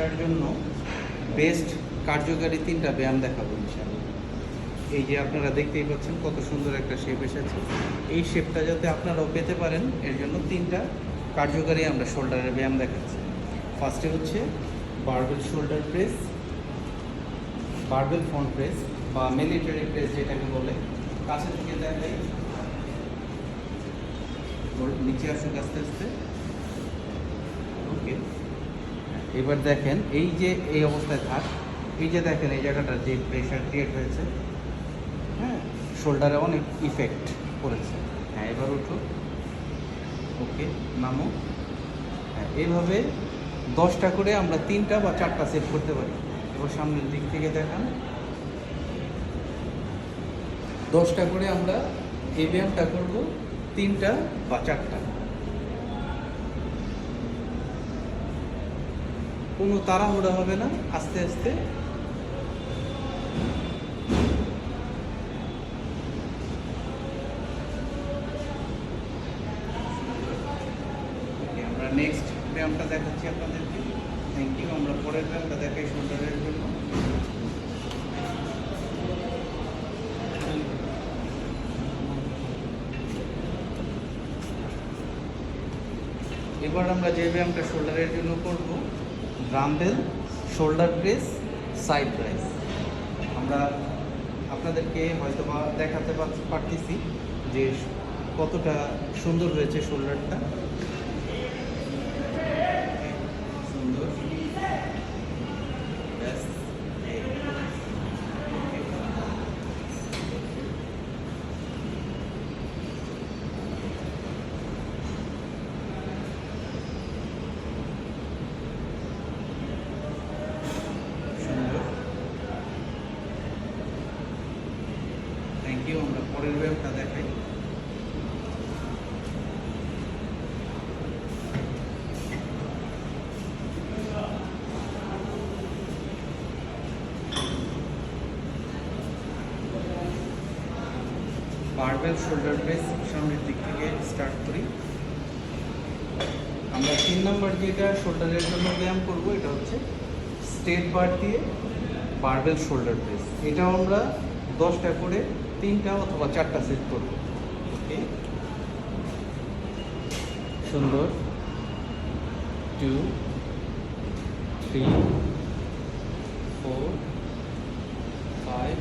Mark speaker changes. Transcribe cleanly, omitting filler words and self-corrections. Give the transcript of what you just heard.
Speaker 1: করার জন্য বেস্ট কার্যকারী 3টা ব্যায়াম দেখাবো ইনশাআল্লাহ। এই যে আপনারা দেখতেই পাচ্ছেন কত সুন্দর একটা শেপ এসেছে। এই শেপটা যাতে আপনারাও পেতে পারেন এর জন্য 3টা কার্যকারী আমরা শোল্ডারের ব্যায়াম দেখাচ্ছি। ফার্স্টে হচ্ছে barbell shoulder press, barbell front press বা মিলিটারি প্রেস যেটাকে বলে। কাছে থেকে দেখাই, নিচে আসুক আস্তে আস্তে। ওকে, এবার দেখেন এই যে এই অবস্থায় থাক, এই যে দেখেন এই জায়গাটা যে প্রেশার ক্রিয়েট হয়েছে, হ্যাঁ, শোল্ডারে অনেক ইফেক্ট পড়েছে। হ্যাঁ, এবার উঠো। ওকে, নামো। হ্যাঁ, এইভাবে 10টা করে আমরা 3টা বা 4টা সেট করতে পারি। এবার সামনের দিক থেকে দেখান। 10টা করে আমরা এই ব্যায়ামটা করব, 3টা বা 4টা। কোনো তাড়াহুড়া হবে না, আস্তে আস্তে। আমরা নেক্সট ব্যায়ামটা দেখাচ্ছি আপনাদেরকে। Thank you. আমরা পরের ব্যায়ামটা দেখাই শোল্ডারের জন্য। এবার আমরা যে ব্যায়ামটা শোল্ডারের জন্য করব, dumbbell shoulder press side rise. আমরা আপনাদেরকে হয়তো বা দেখাতে পারতেছি যে কতটা সুন্দর হয়েছে শোল্ডারটা। সুন্দর, ব্যাস। সুন্দর, থ্যাংক ইউ। আমরা পরের ব্যায়ামটা দেখাই। বারবেল শোল্ডার প্রেস সামনের দিক থেকে স্টার্ট করি। আমরা 3 নম্বর যেটা শোল্ডারের জন্য ব্যায়াম করব, এটা হচ্ছে স্ট্রেট বার দিয়ে বারবেল শোল্ডার প্রেস। এটাও আমরা 10টা করে 3টা অথবা 4টা সেট করব। ওকে, সুন্দর। 2, 3, 4, 5,